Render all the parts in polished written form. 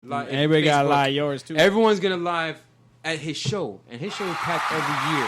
Everybody got to lie yours too. Everyone's gonna live at his show, and his show is packed every year.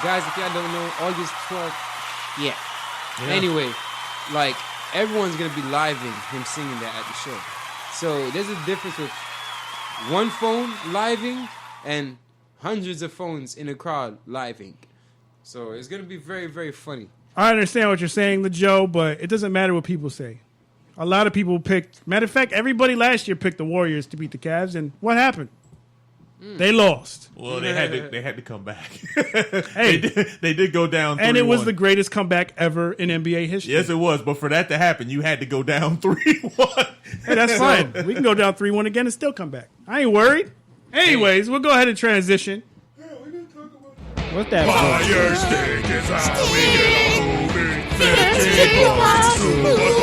Guys, if y'all don't know, August 12th. Yeah. Anyway, like everyone's gonna be living him singing that at the show. So there's a difference with one phone living and hundreds of phones in a crowd living. So it's gonna be very, very funny. I understand what you're saying, Joe, but it doesn't matter what people say. A lot of people picked. Matter of fact, everybody last year picked the Warriors to beat the Cavs, and what happened? They lost. Well, they had to come back. Hey, they did go down 3-1. And it was the greatest comeback ever in NBA history. Yes, it was. But for that to happen, you had to go down 3-1. Hey, that's fine. We can go down 3-1 again and still come back. I ain't worried. Anyways, we'll go ahead and transition. What's that? Fire stick is how we get a movie. 15 points to a movie.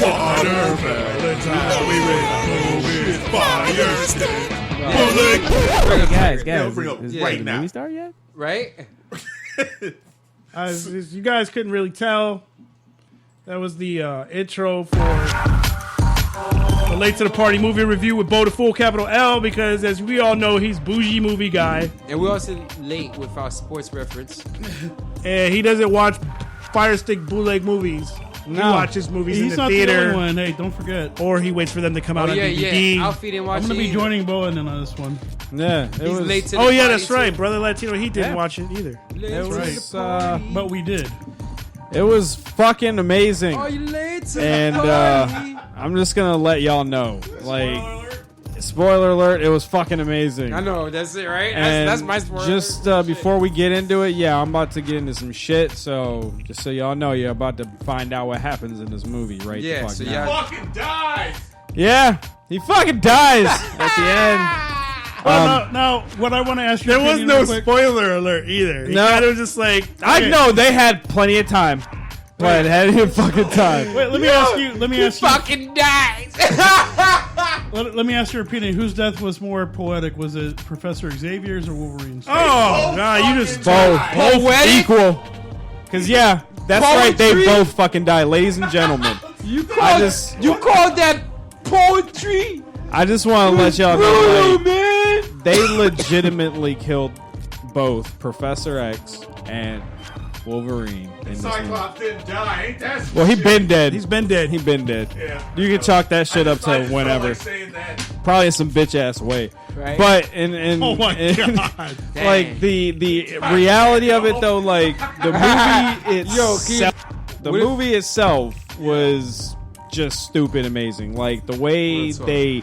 Watermelon's how we win a movie. Fire stick. Guys, bring up is right the now. movie start yet? Right? You guys couldn't really tell. That was the intro for the Late to the Party movie review with Bo the Fool, capital L, because as we all know, he's bougie movie guy. And we're also late with our sports reference. And he doesn't watch Fire Stick bootleg movies. He watches movies in the theater. The only one. Hey, don't forget. Or he waits for them to come out on DVD. Yeah. Alfie didn't watch I'm going to be either. joining Bowen on this one. Yeah. He's late to the Oh, party yeah, that's too. right. Brother Latino, he didn't watch it either. It was, But we did. it was fucking amazing. Are you late to And the party? I'm just going to let y'all know. Like, spoiler alert, it was fucking amazing. I know, that's it, right? And That's my spoiler. just before we get into it, I'm about to get into some shit. So just so y'all know, you're about to find out what happens in this movie right Yeah, the fuck so now. y'all- Fucking dies. Yeah, he fucking dies at the end. Well, now, what I want to ask you. There was no spoiler alert either. It was just like, I know they had plenty of time, but had him fucking time. Wait, let me ask you. Let me ask you. fucking dies. Let me ask your opinion. Whose death was more poetic? Was it Professor Xavier's or Wolverine's? oh, nah, you just Both Poetic? equal. Because that's right, they both fucking died, ladies and gentlemen. You called that poetry? I just want to let y'all know, like, man. they legitimately killed both Professor X and Wolverine in this movie. Cyclops didn't die. Ain't that some Well, he shit? been dead. He's been dead. He been dead. Yeah. You can chalk that shit up I to just whenever. felt like saying that. Probably in some bitch ass way. Right. But in Oh my god. like the reality of it though, like the movie itself, movie itself was just stupid amazing. Like the way the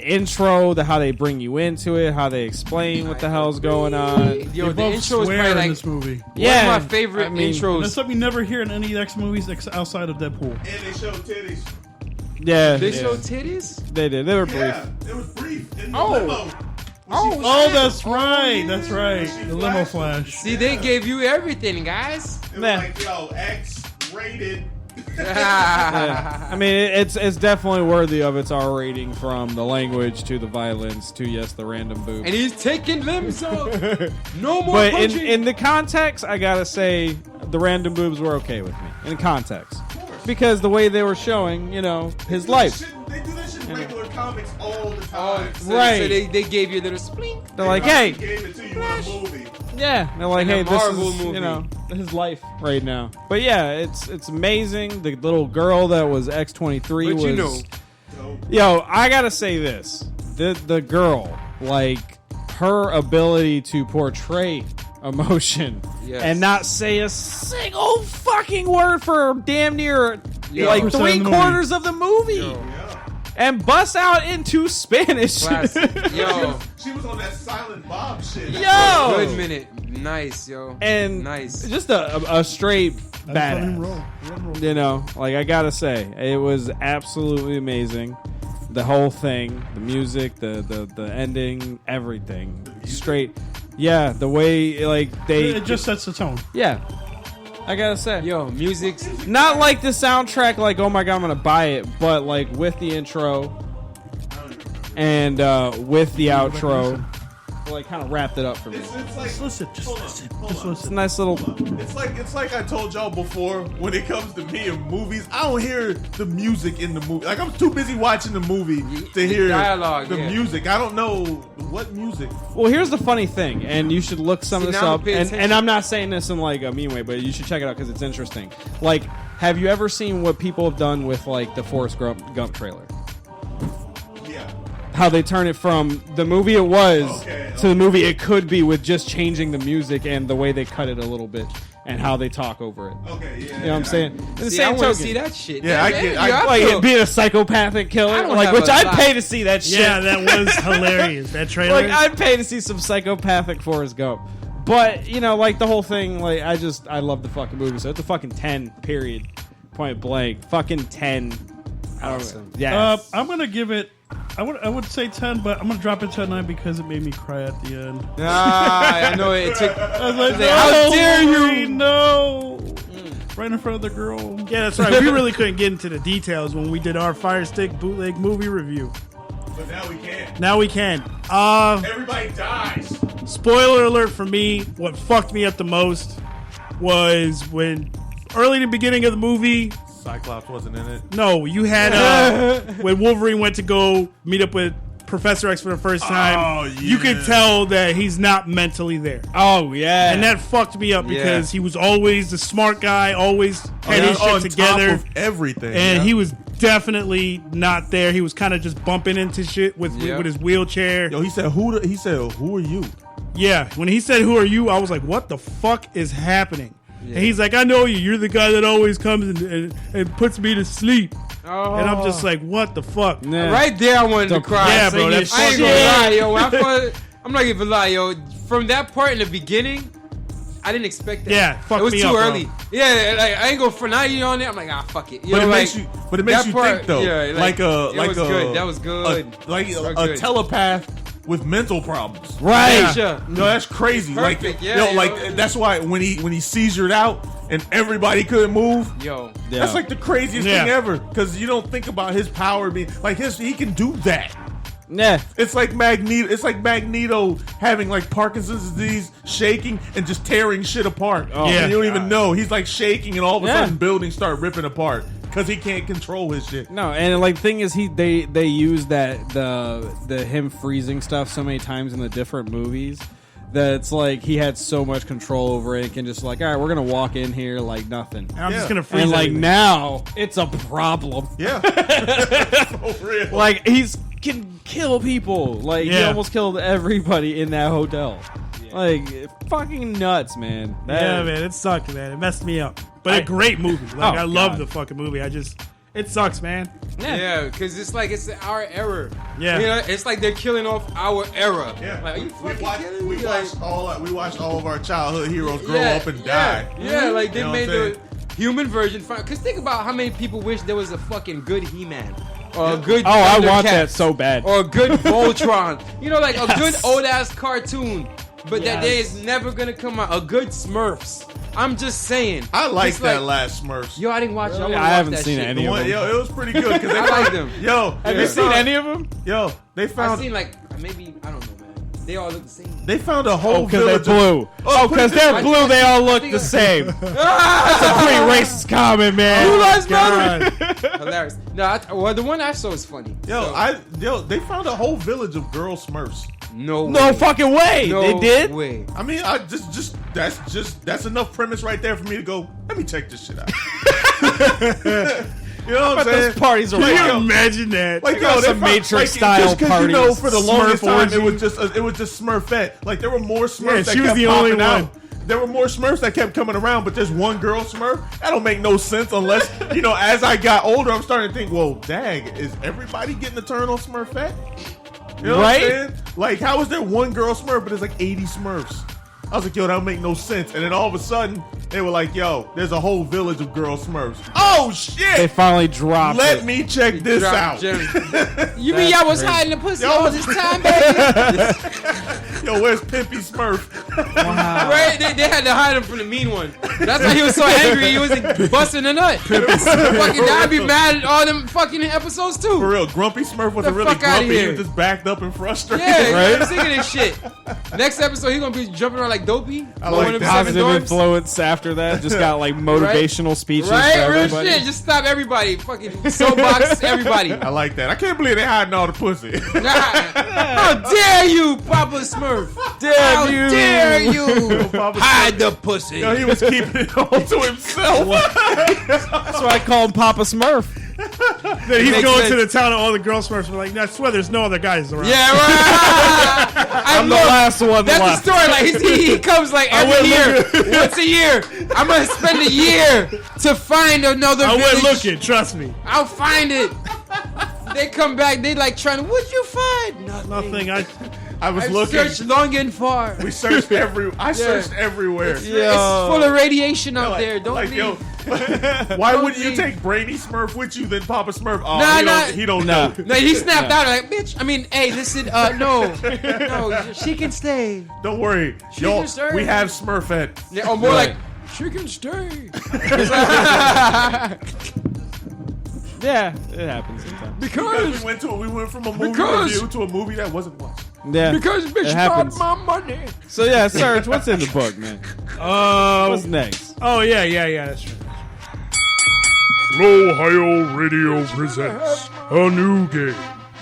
intro, how they bring you into it, how they explain what the hell's going on. Yo, They the both intro is swear probably in like this movie. Yeah, one of my favorite I mean, That's intros. something you never hear in any X movies outside of Deadpool. And they showed titties. Yeah, They yeah. show titties? They did. They were brief. Yeah, it was brief. In the Oh. limo. Oh, that's right. That's right. The limo flash. See, they gave you everything, guys. It was Nah. like, yo, X-rated. Yeah. I mean, it's definitely worthy of its R rating, from the language to the violence to the random boobs. And he's taking limbs off. No more But punching. in the context, I gotta say the random boobs were okay with me. In context, because the way they were showing, his life. They do that shit in regular comics all the Oh, time. so, Right. So they gave you a little splink. They're like, They hey, gave it to you in a movie. yeah. They're like, In a hey, this Marvel is movie. his life right now. But yeah, it's amazing. The little girl that was X-23 But was. you know, Yo, I gotta say this: the girl, like her ability to portray emotion Yes. and not say a single fucking word for damn near like 80% of the 3/4 of the movie, Yeah. and bust out into Spanish. classic. Yo, She was on that Silent Bob shit. Yo! good minute. Nice, yo. And nice. just a straight Let him badass. roll. Let him roll. Like I gotta say, it was absolutely amazing. The whole thing, the music, the ending, everything, straight. Yeah, the way like It just sets the tone. yeah. I gotta say, Yo, music's not like the soundtrack, like oh my god, I'm gonna buy it, but like with the intro and with the outro like kind of wrapped it up for me. It's like, Just listen. Just hold on, listen. hold Just on. It's a listen. nice little. It's like I told y'all before. When it comes to me and movies, I don't hear the music in the movie. Like I'm too busy watching the movie to hear dialogue, the yeah. music. I don't know what music. Well, here's the funny thing, and you should look some of See, this now I'm up. paying And attention. I'm not saying this in like a mean way, but you should check it out because it's interesting. Like, have you ever seen what people have done with like the Forrest Gump trailer? Yeah. How they turn it from the movie it was Okay, to the movie it could be with just changing the music and the way they cut it a little bit and how they talk over it. Okay. Yeah. You know what I'm saying? In the See, I same want to token, see that shit. Yeah, I Man, get- yo, I- like feel- it being a psychopathic I killer, don't like have which a I'd lot. pay to see that shit. Yeah, that was hilarious. That trailer. Like I'd pay to see some psychopathic Forrest Gump. But you know, like the whole thing, like I love the fucking movie. So it's a fucking 10. Period. Point blank. Fucking 10. I don't know. Yeah. I'm gonna give it. I would say 10, but I'm gonna drop it to a 9 because it made me cry at the end. Ah, I know it took. I was like, How dare you? Wolverine, no! Right in front of the girl. Yeah, that's right. We really couldn't get into the details when we did our Fire Stick bootleg movie review. But now we can. Now we can. Everybody dies. Spoiler alert for me. What fucked me up the most was when early in the beginning of the movie. Cyclops wasn't in it. No, you had when Wolverine went to go meet up with Professor X for the first time. Oh, You could yeah. tell that he's not mentally there. oh yeah. And that fucked me up because he was always the smart guy, always had his on shit together. top of everything. And yeah. he was definitely not there. He was kind of just bumping into shit with his wheelchair. Yo, he said, who are you? Yeah, when he said, "Who are you?" I was like, "What the fuck is happening?" And he's like, "I know you. You're the guy that always comes and puts me to sleep." Oh. And I'm just like, "What the fuck?" Nah. Right there, I wanted to cry. Yeah, bro, that's I ain't fucking gonna lie, shit. yo. I'm not even lie, yo. From that part in the beginning, I didn't expect that. Yeah, fuck it was me too up, bro. early. Yeah, like I ain't gonna for now you on there. I'm like, fuck it. You But know, it like, makes you. But it makes that you part, think though. yeah, like a. it Like was a. good. That was good. Like So a good. telepath with mental problems. right. Yeah. No, that's crazy. Perfect, Like, yeah, like yo. that's why when he seizured out and everybody couldn't move. Yo, Yeah. That's like the craziest Yeah. thing ever. Because you don't think about his power being like he can do that. Nah. It's like Magneto. It's like Magneto having like Parkinson's disease, shaking and just tearing shit apart. Oh, Yeah. And you don't even know. He's like shaking, and all of a Yeah. sudden buildings start ripping apart because he can't control his shit. No, and like the thing is, they use that the him freezing stuff so many times in the different movies that it's like he had so much control over it. And can just like, all right, we're gonna walk in here like nothing, I'm just Yeah. gonna freeze and like everything. now it's a problem. Yeah, for real. Like he's can kill people. Like he Yeah. almost killed everybody in that hotel. Like fucking nuts, man. Yeah, man, it sucked, man. It messed me up. But a great movie. Like Oh, I love God. the fucking movie. It sucks, man. yeah, because it's like it's our era. Yeah. You know, it's like they're killing off our era. Yeah, Like, are you we fucking kidding me? we Like, watched all of our childhood heroes grow up and yeah, die. Yeah, like they You know made what I'm the human version fun. Because think about how many people wish there was a fucking good He-Man. Or a good Oh, I want Thundercats, that so bad. Or a good Voltron. You know, like a good old-ass cartoon. But that day is never going to come out. A good Smurfs. I'm just saying. I like It's that last Smurfs. Yo, I didn't watch it. Really? I, I haven't that seen shit. any The of one, them. yo, it was pretty good because I like them. Yo, Have they you seen found- any of them? Yo, they I've found seen like maybe, I don't know, man. They all look the same. they found a whole Because they're village. Of, blue. Oh, because they're I blue, think they all look think the I- same. That's a pretty racist comment, man. Blue lives God. matter. Hilarious. No, well, the one I saw is funny. So, they found a whole village of girl Smurfs. no way. No fucking way. No They did? way. I mean, that's enough premise right there for me to go. Let me check this shit out. You know what I'm But saying? those parties are Can wild. you imagine that? Like, got yo, they some found- Matrix-style just 'cause you know, parties. for the longest Smurf time, orgy. it was just Smurfette. Like, there were more Smurfs Yeah, that she was kept the only popping out. one. There were more Smurfs that kept coming around, but there's one girl Smurf. That don't make no sense unless, you know, as I got older, I'm starting to think, well, dang, is everybody getting a turn on Smurfette? You know Right? what I'm saying? Like, how is there one girl Smurf, but there's like 80 Smurfs? I was like, yo, that don't make no sense. And then all of a sudden, they were like, yo, there's a whole village of girl Smurfs. Oh, shit! They finally dropped Let it. me check this Drop out. gems. You mean y'all was hiding the pussy all this time, baby? Yo, where's Pimpy Smurf? Right? They had to hide him from the mean one. That's why he was so angry. He wasn't busting a nut. Fucking, I'd be mad at all them fucking episodes too. For real, Grumpy Smurf wasn't The really fuck outta grumpy. He here. was just backed up and frustrated. Yeah, Right? I'm sick of this shit. Next episode, he's gonna be jumping around like Dopey. I blowing like them that. seven Positive doors. influence after that. Just got like motivational speeches Right? for Real everybody. shit. Just stop everybody. Fucking soapbox everybody. I like that. I can't believe they hiding all the pussy. Nah. How dare you, Papa Smurf? How you. dare you Papa hide the pussy? No, he was keeping it all to himself. That's why I call him Papa Smurf. Then he's Makes going sense. to the town and all the girl Smurfs were like, I swear there's no other guys around. Yeah, right. I'm the last one That's left. the story. Like he comes like every year, once a year. I'm gonna spend a year to find another I village. went looking, trust me. I'll find it. They come back. They like trying to. What'd you find? Nothing. I was I looking. searched long and far. We searched I searched everywhere. It's full of radiation out there. Don't like, leave. yo, why Don't wouldn't you leave. take Brainy Smurf with you than Papa Smurf? Oh, Nah, he don't know. No, he snapped out like, bitch. I mean, hey, listen, no, she can stay. Don't worry, She yo, can stay. we have Smurfette. Yeah, or more Right. like, she can stay. Yeah, it happens sometimes. Because we went from a movie Because- review to a movie that wasn't watched. Yeah, Because bitch it got happens. my money. So yeah, Serge, what's in the book, man? What's next? Oh, yeah, that's true. Flow Ohio Radio presents a new game.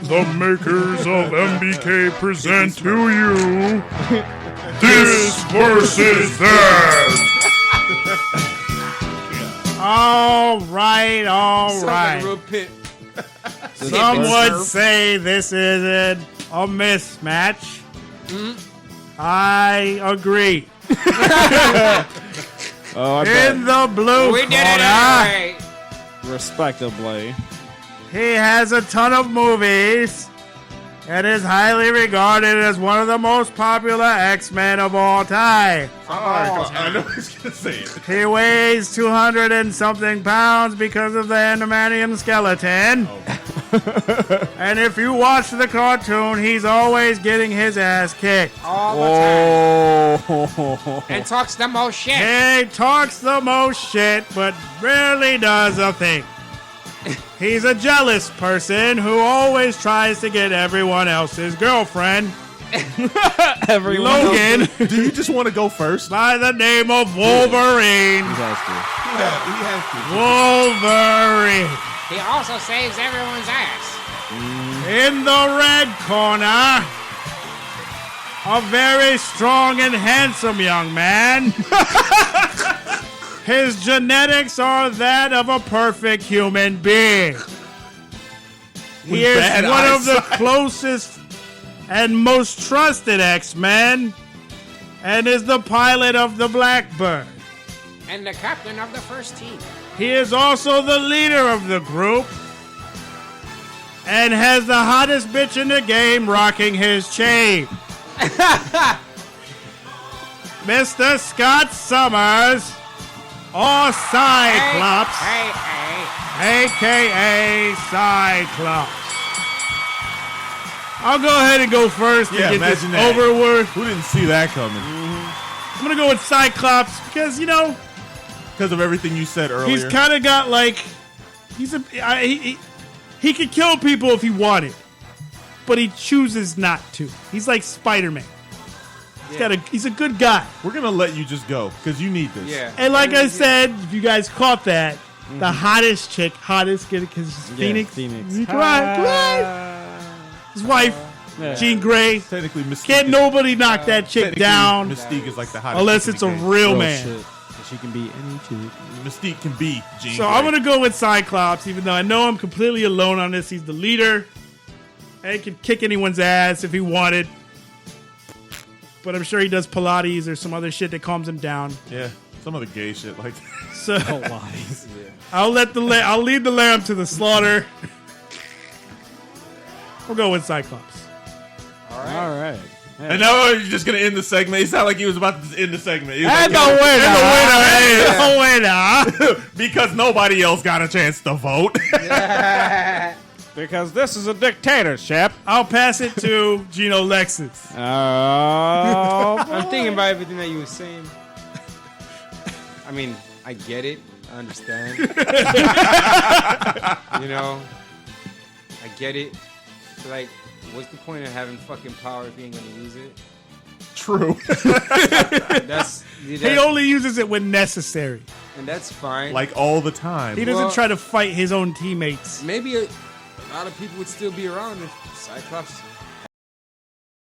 The makers of MBK present to you This versus That. All right. Sounds like a real pit. Some would say this is a mismatch. I agree. Oh, I bet. In the blue We did it corner, anyway. Respectably. he has a ton of movies and is highly regarded as one of the most popular X-Men of all time. I know he's going to say it. He weighs 200 and something pounds because of the adamantium skeleton. And if you watch the cartoon, he's always getting his ass kicked. All the time. Oh. And talks the most shit. He talks the most shit, but rarely does a thing. He's a jealous person who always tries to get everyone else's girlfriend. Everyone Logan, Do you just want to go first? by the name of Wolverine. He has to. Wolverine. He also saves everyone's ass. In the red corner, a very strong and handsome young man. His genetics are that of a perfect human being. He is bad one of the eyesight. closest and most trusted X-Men and is the pilot of the Blackbird. And the captain of the first team. He is also the leader of the group and has the hottest bitch in the game rocking his chain. Mr. Scott Summers, or Cyclops, a.k.a. Cyclops. I'll go ahead and go first to Yeah, get this imagine that. over with. Who didn't see that coming? I'm going to go with Cyclops because, you know, Because of everything you said earlier. he's kind of got like, he could kill people if he wanted, but he chooses not to. He's like Spider-Man. He's a good guy. We're going to let you just go because you need this. Yeah. And like I said, if you guys caught that, the hottest chick, because it's Phoenix. Phoenix. Come on. His wife, Yeah. Jean Grey. Technically, Mystique. Can't nobody knock that chick technically, down Mystique is like the hottest. unless chick it's in a the game. real Oh, man. shit. She can be any chick. Mystique can be Jean So Grey. I'm gonna go with Cyclops, even though I know I'm completely alone on this. He's the leader, and he can kick anyone's ass if he wanted. But I'm sure he does Pilates or some other shit that calms him down. Yeah, some other gay shit like that. So Lies. I'll lead the lamb to the slaughter. We'll go with Cyclops. All right. And now you're just going to end the segment. It sounded like he was about to end the segment. He was And like, the winner. The winner. because nobody else got a chance to vote. Because this is a dictatorship. I'll pass it to Gino Lexus. Oh, I'm thinking about everything that you were saying. I mean, I get it. I understand. You know, I get it. So, like, what's the point of having fucking power if you ain't gonna use it? True. He only uses it when necessary. And that's fine. Like all the time. He doesn't try to fight his own teammates. Maybe a lot of people would still be around if Cyclops